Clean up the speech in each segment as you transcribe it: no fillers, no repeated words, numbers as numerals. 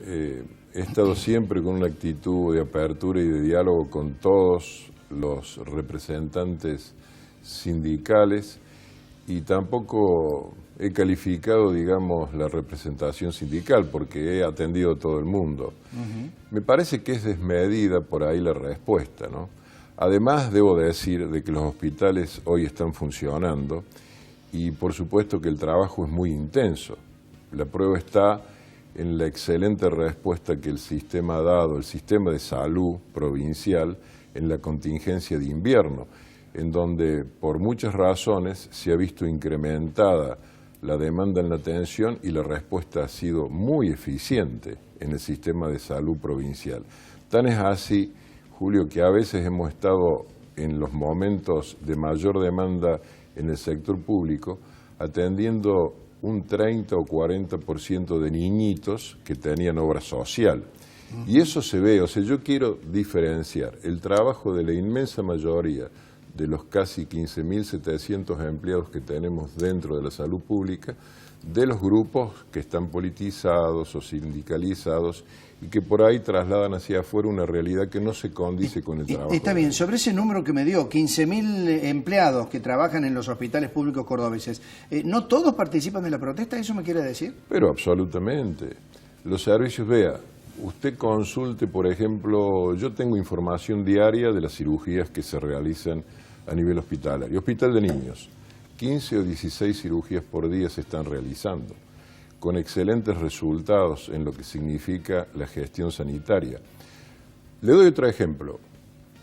he estado siempre con una actitud de apertura y de diálogo con todos los representantes sindicales y tampoco he calificado, digamos, la representación sindical porque he atendido a todo el mundo. Me parece que es desmedida por ahí la respuesta, ¿no? Además, debo decir de que los hospitales hoy están funcionando y por supuesto que el trabajo es muy intenso. La prueba está en la excelente respuesta que el sistema ha dado, el sistema de salud provincial, en la contingencia de invierno, en donde por muchas razones se ha visto incrementada la demanda en la atención y la respuesta ha sido muy eficiente en el sistema de salud provincial. Tan es así, Julio, que a veces hemos estado en los momentos de mayor demanda en el sector público atendiendo un 30 o 40% de niñitos que tenían obra social. Y eso se ve, o sea, yo quiero diferenciar el trabajo de la inmensa mayoría de los casi 15.700 empleados que tenemos dentro de la salud pública, de los grupos que están politizados o sindicalizados y que por ahí trasladan hacia afuera una realidad que no se condice con el trabajo. Está bien, sobre ese número que me dio, 15.000 empleados que trabajan en los hospitales públicos cordobeses, ¿no todos participan de la protesta? ¿Eso me quiere decir? Pero absolutamente. Los servicios, vea, usted consulte, por ejemplo, yo tengo información diaria de las cirugías que se realizan a nivel hospitalario. Hospital de niños, 15 o 16 cirugías por día se están realizando, con excelentes resultados en lo que significa la gestión sanitaria. Le doy otro ejemplo.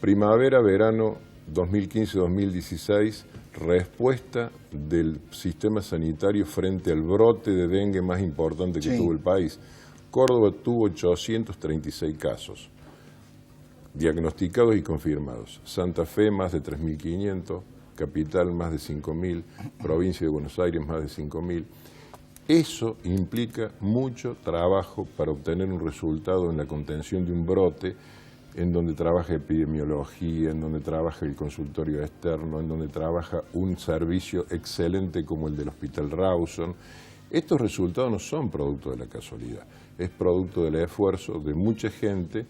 Primavera-verano 2015-2016, respuesta del sistema sanitario frente al brote de dengue más importante que tuvo el país. Córdoba tuvo 836 casos diagnosticados y confirmados. Santa Fe más de 3.500, Capital más de 5.000, Provincia de Buenos Aires más de 5.000. Eso implica mucho trabajo para obtener un resultado en la contención de un brote, en donde trabaja epidemiología, en donde trabaja el consultorio externo, en donde trabaja un servicio excelente como el del Hospital Rawson. Estos resultados no son producto de la casualidad, es producto del esfuerzo de mucha gente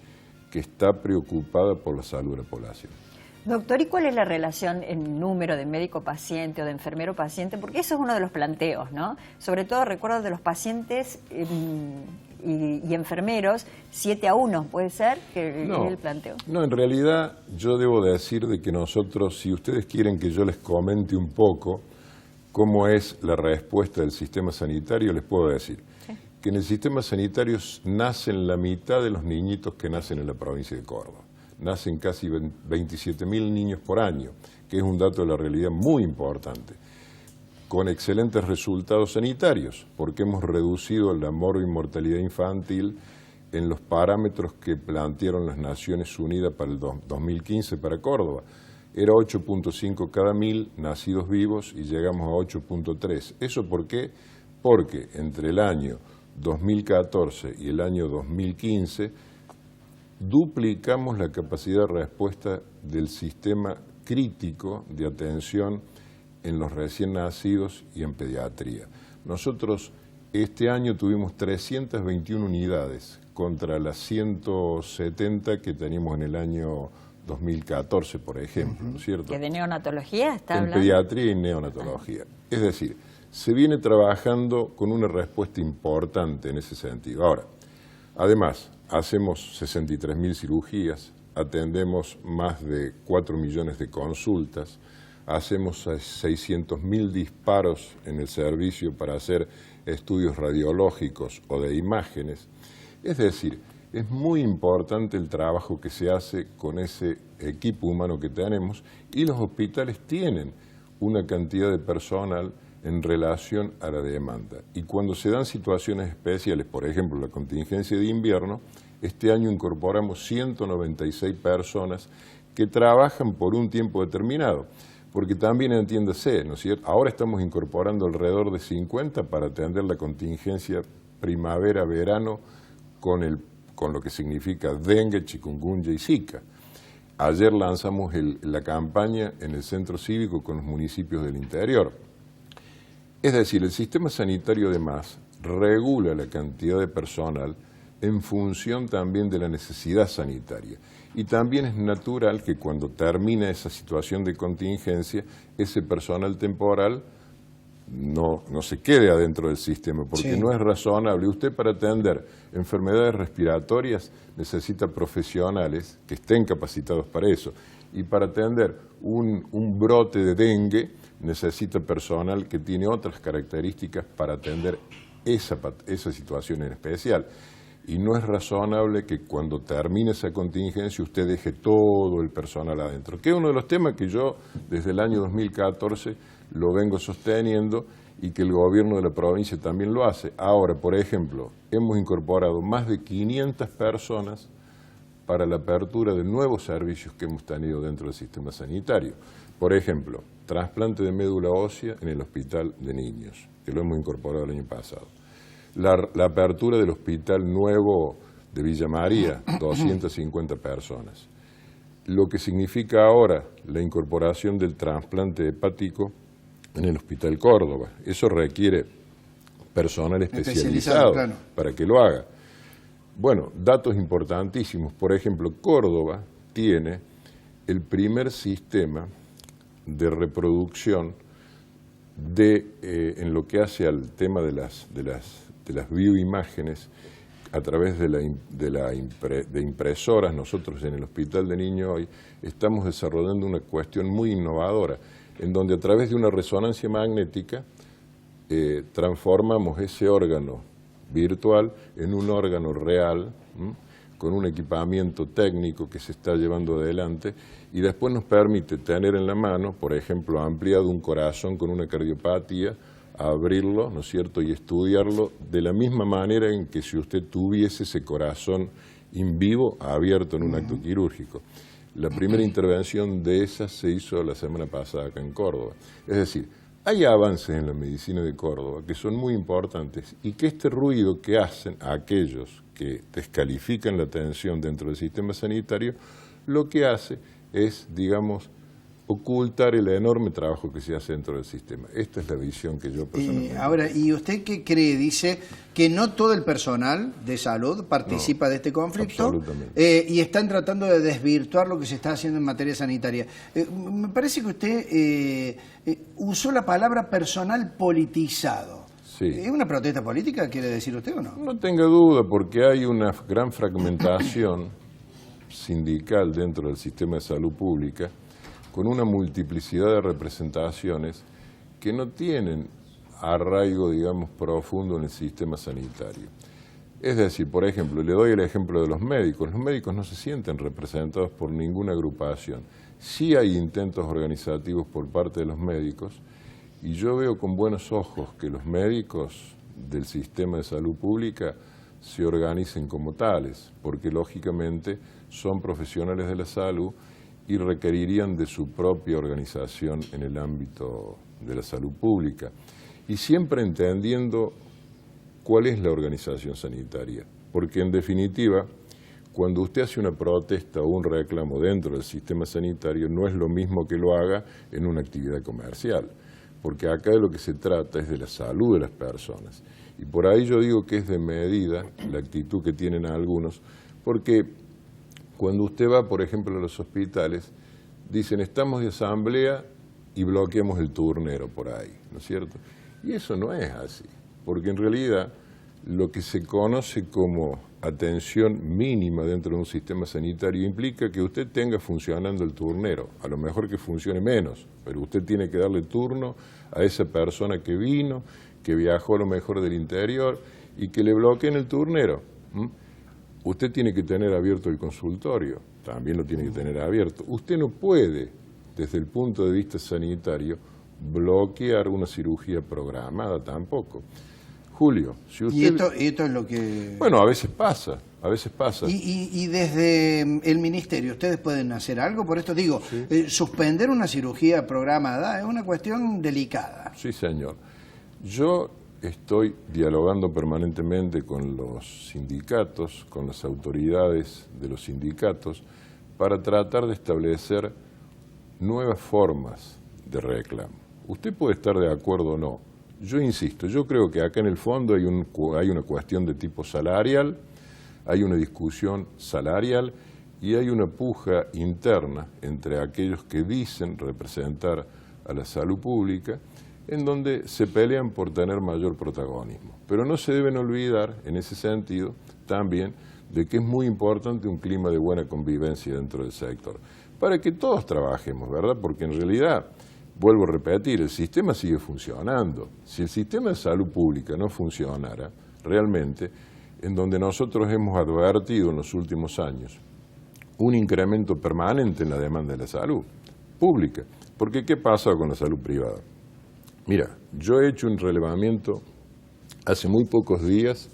que está preocupada por la salud de la población. Doctor, ¿y cuál es la relación en número de médico-paciente o de enfermero-paciente? Porque eso es uno de los planteos, ¿no? Sobre todo recuerdo de los pacientes y enfermeros, 7-1, ¿puede ser? Que no, es el planteo. No, en realidad yo debo decir de que nosotros, si ustedes quieren que yo les comente un poco cómo es la respuesta del sistema sanitario, les puedo decir que en el sistema sanitario nacen la mitad de los niñitos que nacen en la provincia de Córdoba. Nacen casi 27.000 niños por año, que es un dato de la realidad muy importante, con excelentes resultados sanitarios, porque hemos reducido la mortalidad infantil en los parámetros que plantearon las Naciones Unidas para el 2015 para Córdoba. Era 8.5 cada 1.000 nacidos vivos y llegamos a 8.3. ¿Eso por qué? Porque entre el año 2014 y el año 2015 duplicamos la capacidad de respuesta del sistema crítico de atención en los recién nacidos y en pediatría. Nosotros este año tuvimos 321 unidades contra las 170 que teníamos en el año 2014, por ejemplo, ¿no es cierto? ¿Que de neonatología está hablando? En pediatría y neonatología. Es decir, se viene trabajando con una respuesta importante en ese sentido. Ahora, además, hacemos 63.000 cirugías, atendemos más de 4 millones de consultas, hacemos 600.000 disparos en el servicio para hacer estudios radiológicos o de imágenes. Es decir, es muy importante el trabajo que se hace con ese equipo humano que tenemos y los hospitales tienen una cantidad de personal en relación a la demanda. Y cuando se dan situaciones especiales, por ejemplo la contingencia de invierno, este año incorporamos 196 personas que trabajan por un tiempo determinado, porque también entiéndase, ¿no es cierto? Ahora estamos incorporando alrededor de 50 para atender la contingencia primavera-verano con lo que significa dengue, chikungunya y zika. Ayer lanzamos la campaña en el centro cívico con los municipios del interior. Es decir, el sistema sanitario además regula la cantidad de personal en función también de la necesidad sanitaria. Y también es natural que cuando termina esa situación de contingencia, ese personal temporal no se quede adentro del sistema, porque sí, no es razonable. Usted, para atender enfermedades respiratorias, necesita profesionales que estén capacitados para eso. Y para atender un brote de dengue, necesita personal que tiene otras características para atender esa situación en especial. Y no es razonable que cuando termine esa contingencia usted deje todo el personal adentro, que es uno de los temas que yo desde el año 2014 lo vengo sosteniendo y que el gobierno de la provincia también lo hace. Ahora, por ejemplo, hemos incorporado más de 500 personas para la apertura de nuevos servicios que hemos tenido dentro del sistema sanitario. Por ejemplo, trasplante de médula ósea en el Hospital de Niños, que lo hemos incorporado el año pasado. La apertura del Hospital Nuevo de Villa María, 250 personas. Lo que significa ahora la incorporación del trasplante hepático en el Hospital Córdoba. Eso requiere personal especializado claro, para que lo haga. Bueno, datos importantísimos. Por ejemplo, Córdoba tiene el primer sistema de reproducción en lo que hace al tema de las bioimágenes a través de impresoras. Nosotros en el Hospital de Niños hoy estamos desarrollando una cuestión muy innovadora, en donde a través de una resonancia magnética transformamos ese órgano virtual en un órgano real, con un equipamiento técnico que se está llevando adelante, y después nos permite tener en la mano, por ejemplo, ampliado un corazón con una cardiopatía, abrirlo, ¿no es cierto?, y estudiarlo de la misma manera en que si usted tuviese ese corazón in vivo abierto en un acto quirúrgico. La primera intervención de esa se hizo la semana pasada acá en Córdoba. Es decir, hay avances en la medicina de Córdoba que son muy importantes y que este ruido que hacen a aquellos que descalifican la atención dentro del sistema sanitario, lo que hace es, digamos, ocultar el enorme trabajo que se hace dentro del sistema. Esta es la visión que yo personalmente... Ahora, ¿y usted qué cree? Dice que no todo el personal de salud participa de este conflicto. Absolutamente. Y están tratando de desvirtuar lo que se está haciendo en materia sanitaria. Me parece que usted usó la palabra personal politizado. Sí. ¿Es una protesta política, quiere decir usted o no? No tenga duda, porque hay una gran fragmentación sindical dentro del sistema de salud pública, con una multiplicidad de representaciones que no tienen arraigo, digamos, profundo en el sistema sanitario. Es decir, por ejemplo, le doy el ejemplo de los médicos. Los médicos no se sienten representados por ninguna agrupación. Sí hay intentos organizativos por parte de los médicos, y yo veo con buenos ojos que los médicos del sistema de salud pública se organicen como tales, porque lógicamente son profesionales de la salud y requerirían de su propia organización en el ámbito de la salud pública. Y siempre entendiendo cuál es la organización sanitaria, porque en definitiva, cuando usted hace una protesta o un reclamo dentro del sistema sanitario, no es lo mismo que lo haga en una actividad comercial, porque acá de lo que se trata es de la salud de las personas. Y por ahí yo digo que es de medida la actitud que tienen algunos, porque cuando usted va, por ejemplo, a los hospitales, dicen, estamos de asamblea y bloqueamos el turnero por ahí, ¿no es cierto? Y eso no es así, porque en realidad lo que se conoce como atención mínima dentro de un sistema sanitario implica que usted tenga funcionando el turnero, a lo mejor que funcione menos, pero usted tiene que darle turno a esa persona que vino, que viajó a lo mejor del interior y que le bloqueen el turnero. Usted tiene que tener abierto el consultorio, también lo tiene que tener abierto. Usted no puede, desde el punto de vista sanitario, bloquear una cirugía programada tampoco. Julio, si usted... ¿Y esto es lo que...? Bueno, a veces pasa, a veces pasa. Y desde el Ministerio, ¿ustedes pueden hacer algo? Por esto digo, sí. Suspender una cirugía programada es una cuestión delicada. Sí, señor. Yo estoy dialogando permanentemente con los sindicatos, con las autoridades de los sindicatos, para tratar de establecer nuevas formas de reclamo. Usted puede estar de acuerdo o no. Yo insisto, yo creo que acá en el fondo hay una cuestión de tipo salarial, hay una discusión salarial y hay una puja interna entre aquellos que dicen representar a la salud pública, en donde se pelean por tener mayor protagonismo. Pero no se deben olvidar, en ese sentido, también, de que es muy importante un clima de buena convivencia dentro del sector, para que todos trabajemos, ¿verdad? Porque en realidad, vuelvo a repetir, el sistema sigue funcionando. Si el sistema de salud pública no funcionara, realmente, en donde nosotros hemos advertido en los últimos años un incremento permanente en la demanda de la salud pública. Porque ¿qué pasa con la salud privada? Mira, yo he hecho un relevamiento hace muy pocos días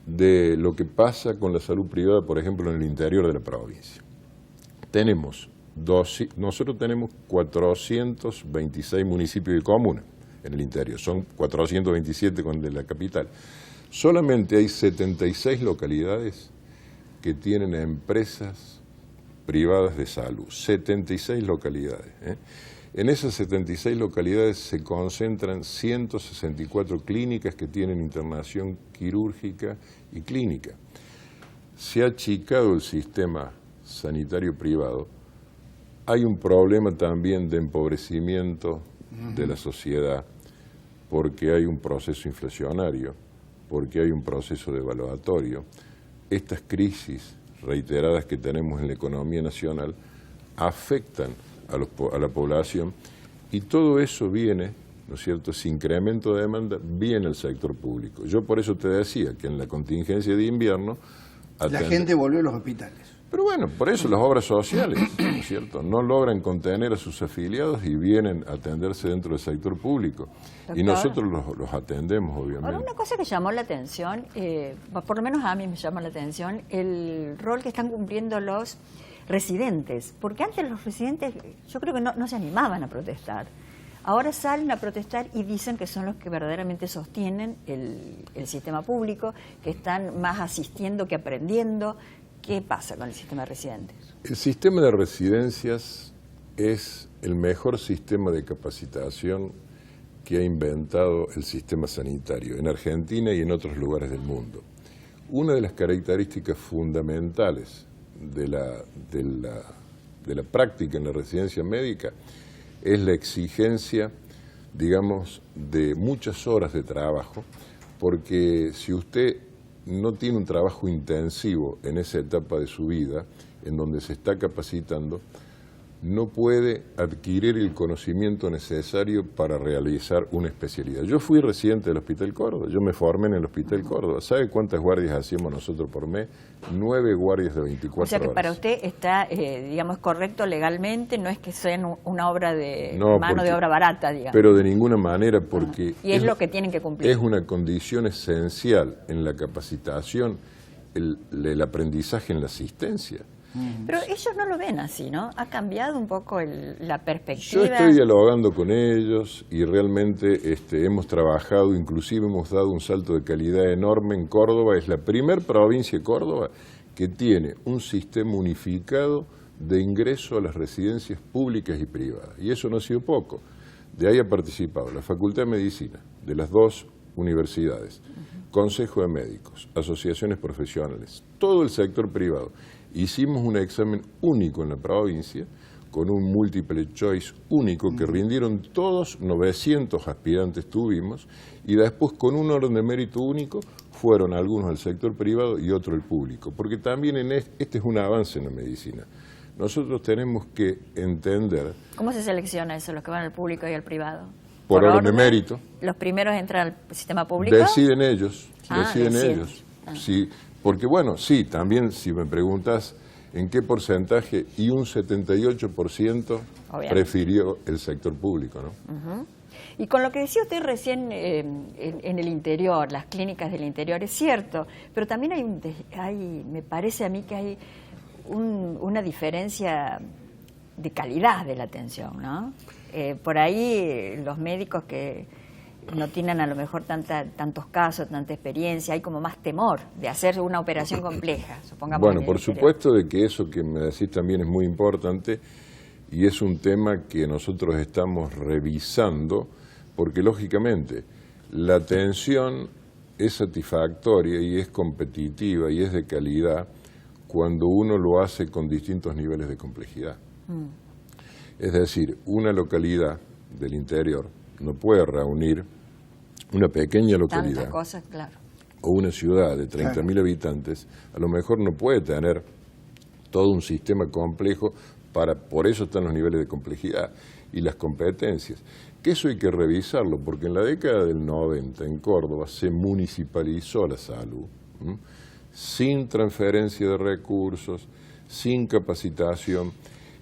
de lo que pasa con la salud privada, por ejemplo, en el interior de la provincia. Nosotros tenemos 426 municipios y comunas en el interior, son 427 con de la capital. Solamente hay 76 localidades que tienen empresas privadas de salud, 76 localidades. En esas 76 localidades se concentran 164 clínicas que tienen internación quirúrgica y clínica. Se ha achicado el sistema sanitario privado. Hay un problema también de empobrecimiento de la sociedad, porque hay un proceso inflacionario, porque hay un proceso devaluatorio. Estas crisis reiteradas que tenemos en la economía nacional afectan a la población y todo eso viene, ¿no es cierto?, ese incremento de demanda viene al sector público. Yo por eso te decía que en la contingencia de invierno... La gente volvió a los hospitales. Pero bueno, por eso las obras sociales, ¿no es cierto?, no logran contener a sus afiliados y vienen a atenderse dentro del sector público. Doctor, y nosotros los atendemos, obviamente. Ahora, una cosa que llamó la atención, por lo menos a mí me llama la atención, el rol que están cumpliendo los residentes. Porque antes los residentes, yo creo que no se animaban a protestar. Ahora salen a protestar y dicen que son los que verdaderamente sostienen el sistema público, que están más asistiendo que aprendiendo. ¿Qué pasa con el sistema de residentes? El sistema de residencias es el mejor sistema de capacitación que ha inventado el sistema sanitario en Argentina y en otros lugares del mundo. Una de las características fundamentales de la práctica en la residencia médica es la exigencia, digamos, de muchas horas de trabajo, porque si usted no tiene un trabajo intensivo en esa etapa de su vida, en donde se está capacitando, no puede adquirir el conocimiento necesario para realizar una especialidad. Yo fui residente del Hospital Córdoba, yo me formé en el Hospital Córdoba. ¿Sabe cuántas guardias hacíamos nosotros por mes? 9 guardias de 24 horas. O sea que para usted está, digamos, correcto legalmente, no es que sea una obra de mano de obra barata, digamos. Pero de ninguna manera, porque... Y es lo que tienen que cumplir. Es una condición esencial en la capacitación, el aprendizaje en la asistencia. Pero ellos no lo ven así, ¿no? Ha cambiado un poco la perspectiva. Yo estoy dialogando con ellos y realmente hemos trabajado, inclusive hemos dado un salto de calidad enorme en Córdoba. Es la primer provincia de Córdoba que tiene un sistema unificado de ingreso a las residencias públicas y privadas. Y eso no ha sido poco. De ahí ha participado la Facultad de Medicina, de las 2 universidades, Consejo de Médicos, asociaciones profesionales, todo el sector privado. Hicimos un examen único en la provincia, con un multiple choice único que rindieron todos, 900 aspirantes tuvimos, y después con un orden de mérito único fueron algunos del sector privado y otro el público, porque también este es un avance en la medicina. Nosotros tenemos que entender... ¿Cómo se selecciona eso, los que van al público y al privado? Por orden de mérito. ¿Los primeros entran al sistema público? Deciden ellos, deciden ellos. Sí, porque bueno, sí, también si me preguntas en qué porcentaje, y un 78% prefirió el sector público, ¿no? Y con lo que decía usted recién en el interior, las clínicas del interior, es cierto, pero también me parece a mí que hay una diferencia de calidad de la atención, ¿no? Por ahí los médicos que no tienen a lo mejor tantos casos, tanta experiencia, hay como más temor de hacer una operación compleja, supongamos. Bueno, por supuesto de que eso que me decís también es muy importante y es un tema que nosotros estamos revisando porque lógicamente la atención es satisfactoria y es competitiva y es de calidad cuando uno lo hace con distintos niveles de complejidad. Es decir, una localidad del interior no puede reunir una pequeña localidad. Tantas cosas, claro. O una ciudad de 30.000 habitantes, a lo mejor no puede tener todo un sistema complejo, por eso están los niveles de complejidad y las competencias. Que eso hay que revisarlo, porque en la década del 90 en Córdoba se municipalizó la salud, sin transferencia de recursos, sin capacitación,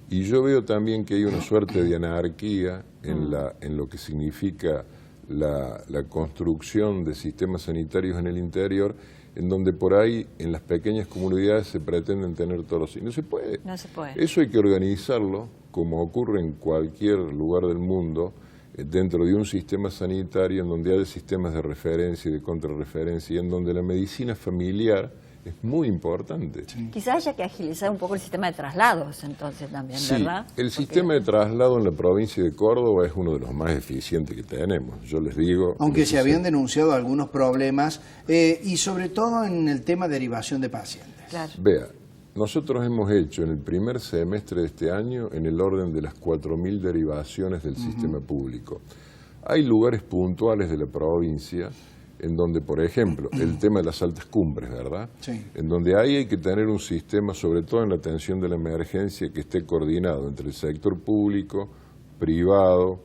y yo veo también que hay una suerte de anarquía en lo que significa la construcción de sistemas sanitarios en el interior, en donde por ahí en las pequeñas comunidades se pretenden tener todos los... No se puede. No se puede. Eso hay que organizarlo, como ocurre en cualquier lugar del mundo, dentro de un sistema sanitario en donde hay sistemas de referencia y de contrarreferencia, y en donde la medicina familiar es muy importante. Quizás haya que agilizar un poco el sistema de traslados, entonces también, sí, ¿verdad? El sistema de traslado en la provincia de Córdoba es uno de los más eficientes que tenemos, yo les digo. Aunque se habían denunciado algunos problemas, y sobre todo en el tema de derivación de pacientes. Claro. Vea, nosotros hemos hecho en el primer semestre de este año en el orden de las 4.000 derivaciones del sistema público. Hay lugares puntuales de la provincia en donde, por ejemplo, el tema de las altas cumbres, ¿verdad? Sí. En donde ahí hay que tener un sistema, sobre todo en la atención de la emergencia, que esté coordinado entre el sector público, privado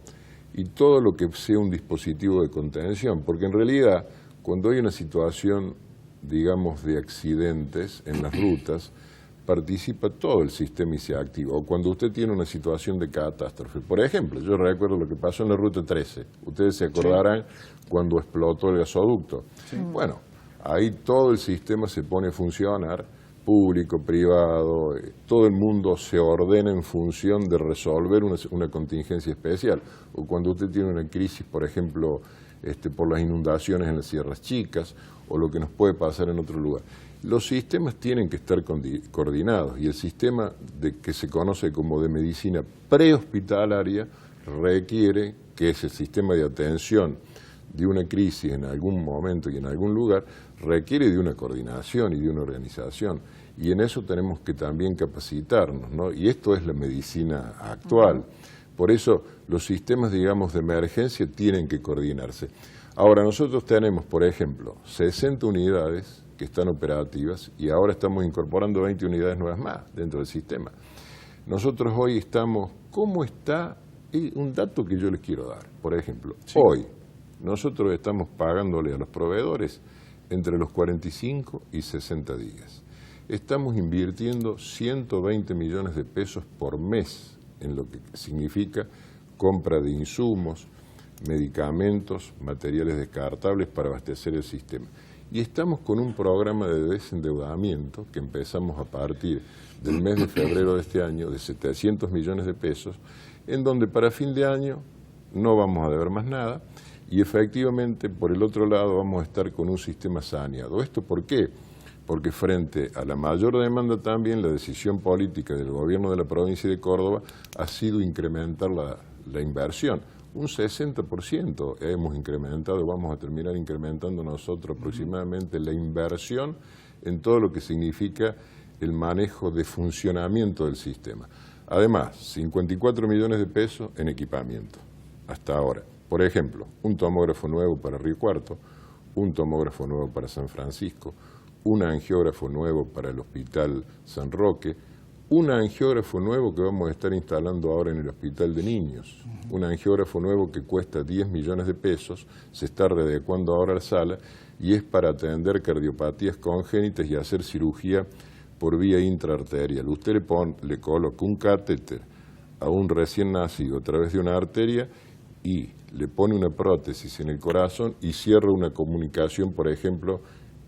y todo lo que sea un dispositivo de contención, porque en realidad, cuando hay una situación, digamos, de accidentes en las rutas, participa todo el sistema y se activa. O cuando usted tiene una situación de catástrofe. Por ejemplo, yo recuerdo lo que pasó en la Ruta 13. Ustedes se acordarán cuando explotó el gasoducto. Sí. Bueno, ahí todo el sistema se pone a funcionar, público, privado, todo el mundo se ordena en función de resolver una contingencia especial. O cuando usted tiene una crisis, por ejemplo, por las inundaciones en las Sierras Chicas, o lo que nos puede pasar en otro lugar. Los sistemas tienen que estar coordinados, y el sistema que se conoce como de medicina prehospitalaria requiere que ese sistema de atención de una crisis en algún momento y en algún lugar requiere de una coordinación y de una organización, y en eso tenemos que también capacitarnos, ¿no? Y esto es la medicina actual. Por eso los sistemas, digamos, de emergencia tienen que coordinarse. Ahora, nosotros tenemos, por ejemplo, 60 unidades que están operativas, y ahora estamos incorporando 20 unidades nuevas más dentro del sistema. Nosotros hoy estamos, ¿cómo está? Un dato que yo les quiero dar, por ejemplo, hoy nosotros estamos pagándole a los proveedores entre los 45 y 60 días. Estamos invirtiendo 120 millones de pesos por mes en lo que significa compra de insumos, medicamentos, materiales descartables para abastecer el sistema. Y estamos con un programa de desendeudamiento que empezamos a partir del mes de febrero de este año de 700 millones de pesos, en donde para fin de año no vamos a deber más nada, y efectivamente por el otro lado vamos a estar con un sistema saneado. ¿Esto por qué? Porque frente a la mayor demanda también la decisión política del gobierno de la provincia de Córdoba ha sido incrementar la inversión. Un 60% hemos incrementado, vamos a terminar incrementando nosotros aproximadamente la inversión en todo lo que significa el manejo de funcionamiento del sistema. Además, 54 millones de pesos en equipamiento hasta ahora. Por ejemplo, un tomógrafo nuevo para Río Cuarto, un tomógrafo nuevo para San Francisco, un angiógrafo nuevo para el Hospital San Roque, un angiógrafo nuevo que vamos a estar instalando ahora en el Hospital de Niños, un angiógrafo nuevo que cuesta 10 millones de pesos, se está readecuando ahora a la sala, y es para atender cardiopatías congénitas y hacer cirugía por vía intraarterial. Usted le coloca un catéter a un recién nacido a través de una arteria y le pone una prótesis en el corazón y cierra una comunicación, por ejemplo,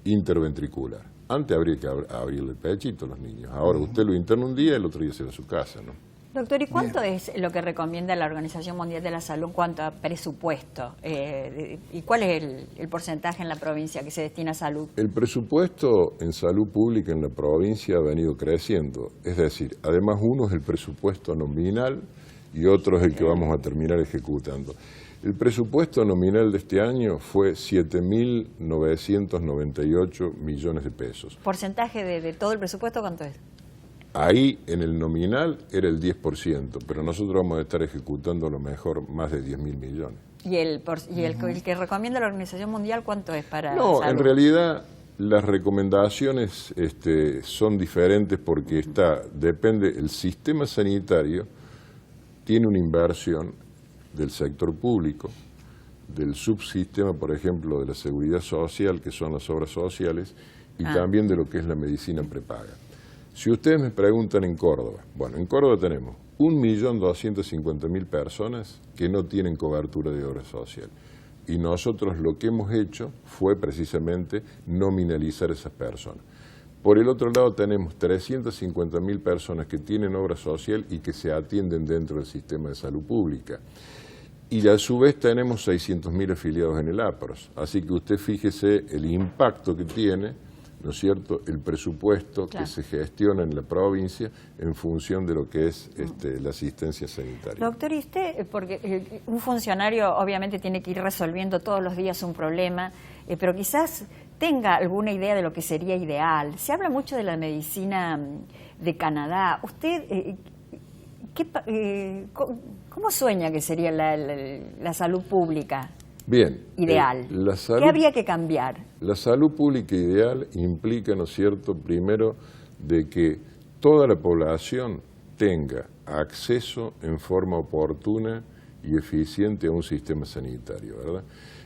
interventricular. Antes habría que abrirle el pechito a los niños. Ahora usted lo interna un día y el otro día se va a su casa, ¿no? Doctor, ¿y cuánto es lo que recomienda la Organización Mundial de la Salud en cuanto a presupuesto? ¿Y cuál es el porcentaje en la provincia que se destina a salud? El presupuesto en salud pública en la provincia ha venido creciendo. Es decir, además uno es el presupuesto nominal y otro es el que vamos a terminar ejecutando. El presupuesto nominal de este año fue 7.998 millones de pesos. ¿Porcentaje de todo el presupuesto cuánto es? Ahí en el nominal era el 10%, pero nosotros vamos a estar ejecutando a lo mejor más de 10.000 millones. ¿Y el que recomienda la Organización Mundial cuánto es para No, salud? en realidad las recomendaciones son diferentes porque depende, el sistema sanitario tiene una inversión del sector público, del subsistema, por ejemplo, de la seguridad social, que son las obras sociales, y también de lo que es la medicina prepaga. Si ustedes me preguntan en Córdoba, bueno, en Córdoba tenemos 1.250.000 personas que no tienen cobertura de obra social. Y nosotros lo que hemos hecho fue precisamente nominalizar a esas personas. Por el otro lado tenemos 350.000 personas que tienen obra social y que se atienden dentro del sistema de salud pública. Y a su vez tenemos 600.000 afiliados en el APROS. Así que usted fíjese el impacto que tiene, ¿no es cierto?, el presupuesto que se gestiona en la provincia en función de lo que es la asistencia sanitaria. Doctor, ¿y usted, porque un funcionario obviamente tiene que ir resolviendo todos los días un problema, pero quizás tenga alguna idea de lo que sería ideal? Se habla mucho de la medicina de Canadá. ¿Usted cómo sueña que sería la salud pública? Bien. Ideal. ¿Qué habría que cambiar? La salud pública ideal implica, ¿no es cierto?, primero, de que toda la población tenga acceso en forma oportuna y eficiente a un sistema sanitario, ¿verdad?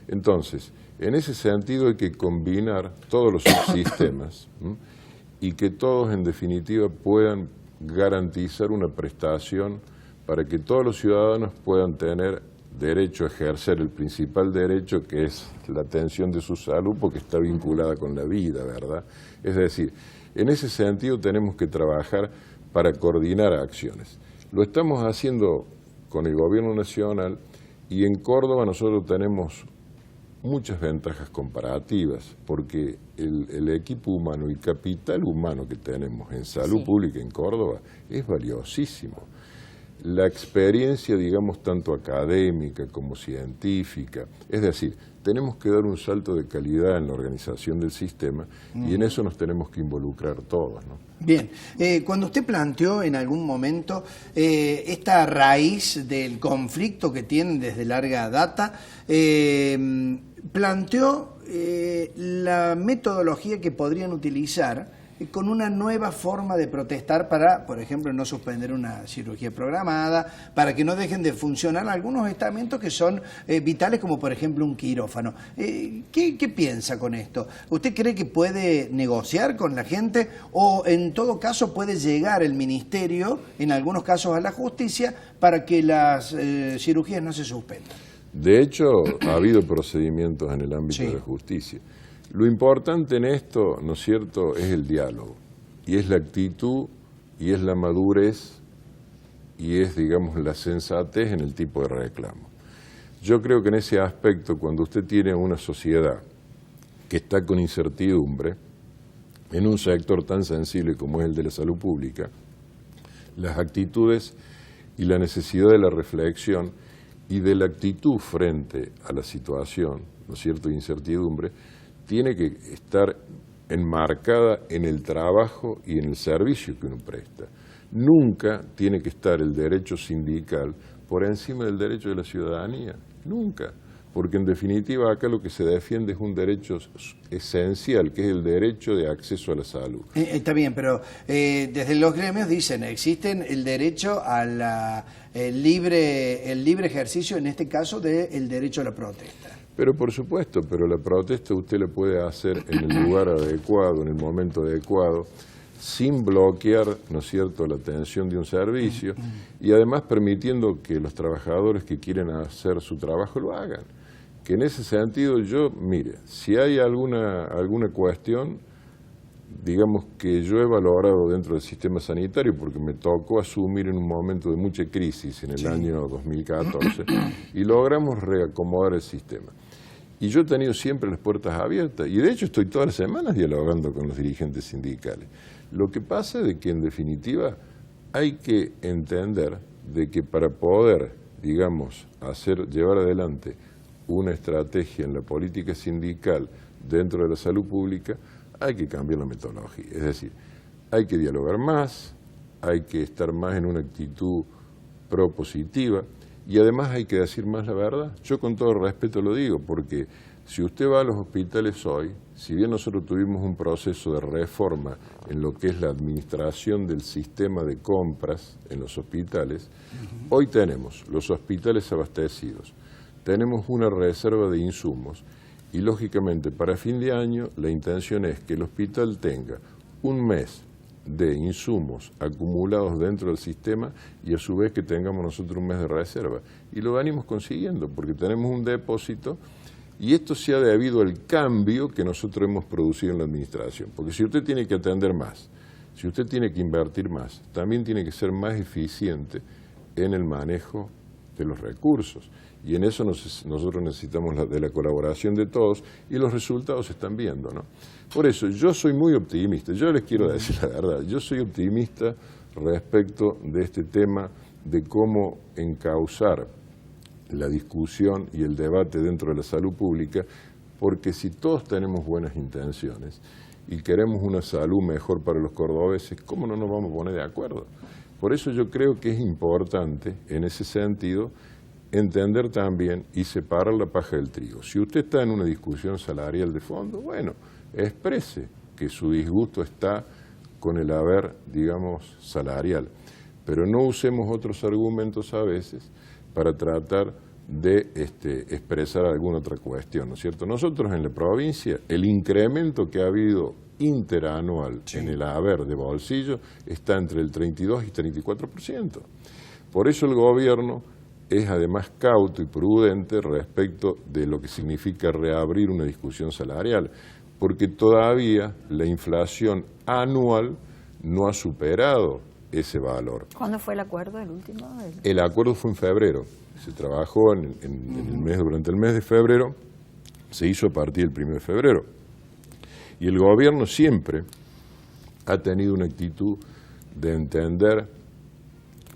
Entonces, en ese sentido hay que combinar todos los subsistemas y que todos, en definitiva, puedan garantizar una prestación para que todos los ciudadanos puedan tener derecho a ejercer el principal derecho, que es la atención de su salud, porque está vinculada con la vida, ¿verdad? Es decir, en ese sentido tenemos que trabajar para coordinar acciones. Lo estamos haciendo con el gobierno nacional y en Córdoba nosotros tenemos muchas ventajas comparativas, porque el equipo humano y capital humano que tenemos en salud pública en Córdoba es valiosísimo. La experiencia, digamos, tanto académica como científica, es decir, tenemos que dar un salto de calidad en la organización del sistema y en eso nos tenemos que involucrar todos, ¿no? Bien, cuando usted planteó en algún momento esta raíz del conflicto que tienen desde larga data, planteó la metodología que podrían utilizar con una nueva forma de protestar para, por ejemplo, no suspender una cirugía programada, para que no dejen de funcionar algunos estamentos que son vitales, como por ejemplo un quirófano. ¿Qué piensa con esto? ¿Usted cree que puede negociar con la gente o en todo caso puede llegar el ministerio, en algunos casos a la justicia, para que las cirugías no se suspendan? De hecho, ha habido procedimientos en el ámbito de la justicia. Lo importante en esto, ¿no es cierto?, es el diálogo, y es la actitud, y es la madurez, y es, digamos, la sensatez en el tipo de reclamo. Yo creo que en ese aspecto, cuando usted tiene una sociedad que está con incertidumbre, en un sector tan sensible como es el de la salud pública, las actitudes y la necesidad de la reflexión y de la actitud frente a la situación, ¿no es cierto?, de incertidumbre, tiene que estar enmarcada en el trabajo y en el servicio que uno presta. Nunca tiene que estar el derecho sindical por encima del derecho de la ciudadanía, nunca, porque en definitiva acá lo que se defiende es un derecho esencial, que es el derecho de acceso a la salud. Está bien, pero desde los gremios dicen, existen el derecho a el libre ejercicio, en este caso, del derecho a la protesta. Pero por supuesto, pero la protesta usted la puede hacer en el lugar adecuado, en el momento adecuado, sin bloquear, ¿no es cierto?, la atención de un servicio y además permitiendo que los trabajadores que quieren hacer su trabajo lo hagan. Que en ese sentido mire, si hay alguna cuestión, digamos, que yo he valorado dentro del sistema sanitario, porque me tocó asumir en un momento de mucha crisis en el año 2014, y logramos reacomodar el sistema. Y yo he tenido siempre las puertas abiertas, y de hecho estoy todas las semanas dialogando con los dirigentes sindicales. Lo que pasa es de que en definitiva hay que entender de que para poder digamos, llevar adelante una estrategia en la política sindical dentro de la salud pública, hay que cambiar la metodología. Es decir, hay que dialogar más, hay que estar más en una actitud propositiva y además hay que decir más la verdad. Yo con todo respeto lo digo, porque si usted va a los hospitales hoy, si bien nosotros tuvimos un proceso de reforma en lo que es la administración del sistema de compras en los hospitales, hoy tenemos los hospitales abastecidos, tenemos una reserva de insumos y lógicamente para fin de año la intención es que el hospital tenga un mes de insumos acumulados dentro del sistema y a su vez que tengamos nosotros un mes de reserva. Y lo venimos consiguiendo porque tenemos un depósito y esto se ha debido al cambio que nosotros hemos producido en la administración. Porque si usted tiene que atender más, si usted tiene que invertir más, también tiene que ser más eficiente en el manejo de los recursos. Y en eso nosotros necesitamos de la colaboración de todos y los resultados se están viendo, ¿no? Por eso yo soy muy optimista, yo les quiero decir la verdad, yo soy optimista respecto de este tema de cómo encauzar la discusión y el debate dentro de la salud pública, porque si todos tenemos buenas intenciones y queremos una salud mejor para los cordobeses, ¿cómo no nos vamos a poner de acuerdo? Por eso yo creo que es importante, en ese sentido, entender también y separar la paja del trigo. Si usted está en una discusión salarial de fondo, bueno, exprese que su disgusto está con el haber, digamos, salarial, pero no usemos otros argumentos a veces para tratar de expresar alguna otra cuestión, ¿no es cierto? Nosotros en la provincia, el incremento que ha habido interanual en el haber de bolsillo está entre el 32 y 34%. Por eso el gobierno es además cauto y prudente respecto de lo que significa reabrir una discusión salarial, porque todavía la inflación anual no ha superado ese valor. ¿Cuándo fue el acuerdo, el último? El acuerdo fue en febrero, se trabajó durante el mes de febrero, se hizo a partir del 1 de febrero. Y el gobierno siempre ha tenido una actitud de entender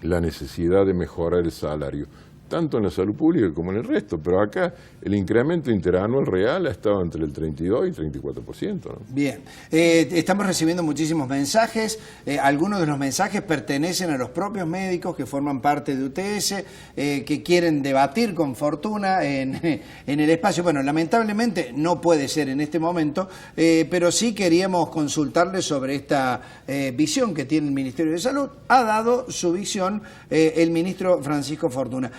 la necesidad de mejorar el salario, tanto en la salud pública como en el resto, pero acá el incremento interanual real ha estado entre el 32 y 34%, ¿no? Bien, estamos recibiendo muchísimos mensajes, algunos de los mensajes pertenecen a los propios médicos que forman parte de UTS, que quieren debatir con Fortuna en el espacio. Bueno, lamentablemente no puede ser en este momento, pero sí queríamos consultarle sobre esta visión que tiene el Ministerio de Salud. Ha dado su visión el ministro Francisco Fortuna.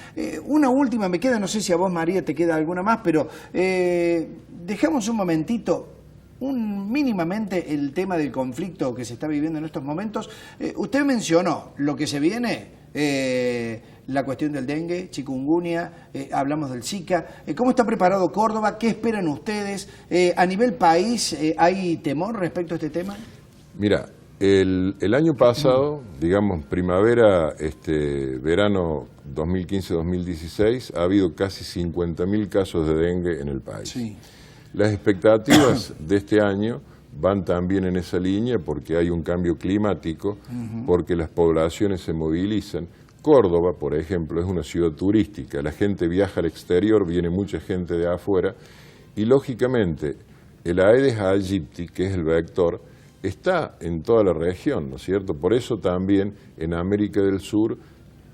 Una última me queda, no sé si a vos, María, te queda alguna más, pero dejamos un momentito, mínimamente el tema del conflicto que se está viviendo en estos momentos. Usted mencionó lo que se viene, la cuestión del dengue, chikungunya, hablamos del Zika. ¿Cómo está preparado Córdoba? ¿Qué esperan ustedes? A nivel país, ¿hay temor respecto a este tema? Mira, el año pasado, digamos primavera, verano 2015-2016, ha habido casi 50.000 casos de dengue en el país. Sí. Las expectativas de este año van también en esa línea porque hay un cambio climático, porque las poblaciones se movilizan. Córdoba, por ejemplo, es una ciudad turística, la gente viaja al exterior, viene mucha gente de afuera y lógicamente el Aedes aegypti, que es el vector, está en toda la región, ¿no es cierto? Por eso también en América del Sur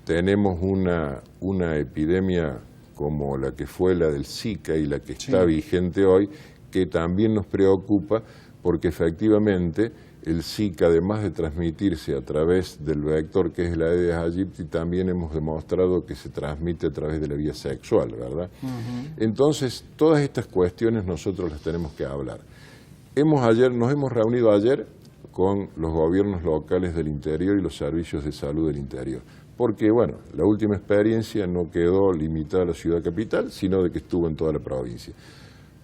tenemos una epidemia como la que fue la del Zika y la que está vigente hoy, que también nos preocupa porque efectivamente el Zika, además de transmitirse a través del vector que es el Aedes aegypti, también hemos demostrado que se transmite a través de la vía sexual, ¿verdad? Entonces, todas estas cuestiones nosotros las tenemos que hablar. Nos hemos reunido ayer con los gobiernos locales del interior y los servicios de salud del interior, porque bueno, la última experiencia no quedó limitada a la ciudad capital, sino de que estuvo en toda la provincia.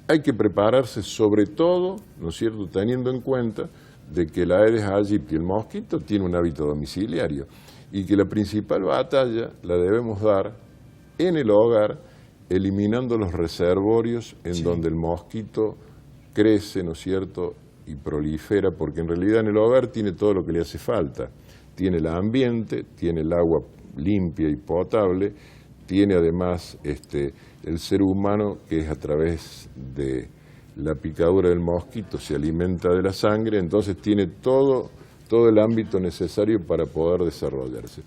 Hay que prepararse sobre todo, ¿no es cierto?, teniendo en cuenta de que el Aedes aegypti, el mosquito, tiene un hábito domiciliario y que la principal batalla la debemos dar en el hogar, eliminando los reservorios en donde el mosquito crece, ¿no es cierto?, y prolifera, porque en realidad en el hogar tiene todo lo que le hace falta. Tiene el ambiente, tiene el agua limpia y potable, tiene además el ser humano, que es a través de la picadura del mosquito, se alimenta de la sangre, entonces tiene todo el ámbito necesario para poder desarrollarse.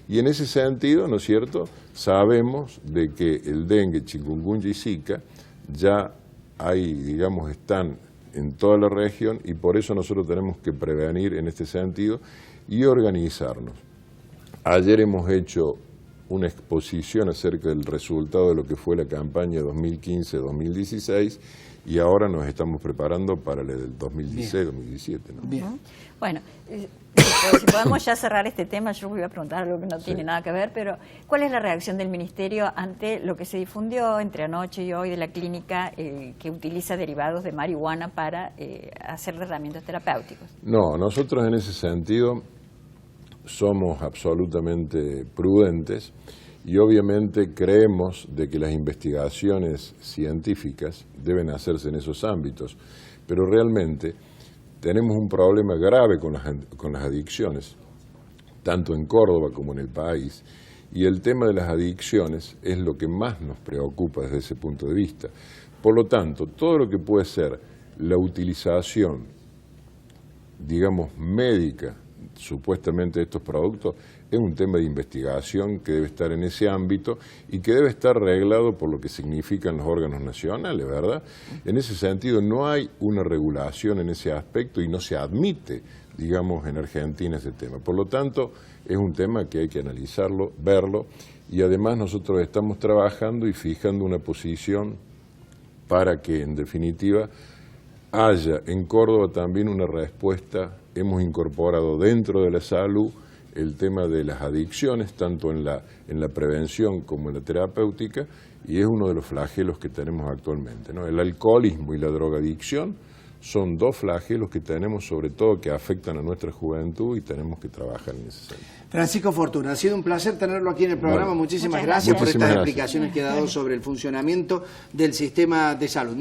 Y en ese sentido, ¿no es cierto?, sabemos de que el dengue, chikungunya y zika ya están en toda la región, y por eso nosotros tenemos que prevenir en este sentido y organizarnos. Ayer hemos hecho una exposición acerca del resultado de lo que fue la campaña 2015-2016, y ahora nos estamos preparando para la del 2016-2017. ¿no? Bien. Bueno, si podemos ya cerrar este tema, yo voy a preguntar algo que no tiene nada que ver, pero ¿cuál es la reacción del Ministerio ante lo que se difundió entre anoche y hoy de la clínica que utiliza derivados de marihuana para hacer tratamientos terapéuticos? No, nosotros en ese sentido somos absolutamente prudentes y obviamente creemos de que las investigaciones científicas deben hacerse en esos ámbitos, pero realmente tenemos un problema grave con las adicciones, tanto en Córdoba como en el país, y el tema de las adicciones es lo que más nos preocupa desde ese punto de vista. Por lo tanto, todo lo que puede ser la utilización, digamos, médica, supuestamente de estos productos, es un tema de investigación que debe estar en ese ámbito y que debe estar reglado por lo que significan los órganos nacionales, ¿verdad? En ese sentido no hay una regulación en ese aspecto y no se admite, digamos, en Argentina ese tema. Por lo tanto, es un tema que hay que analizarlo, verlo, y además nosotros estamos trabajando y fijando una posición para que, en definitiva, haya en Córdoba también una respuesta. Hemos incorporado dentro de la salud el tema de las adicciones, tanto en la prevención como en la terapéutica, y es uno de los flagelos que tenemos actualmente, ¿no? El alcoholismo y la drogadicción son dos flagelos que tenemos, sobre todo que afectan a nuestra juventud, y tenemos que trabajar en ese sentido. Francisco Fortuna, ha sido un placer tenerlo aquí en el programa. Bueno, muchísimas gracias por Muchísimas estas gracias. explicaciones que ha dado sobre el funcionamiento del sistema de salud.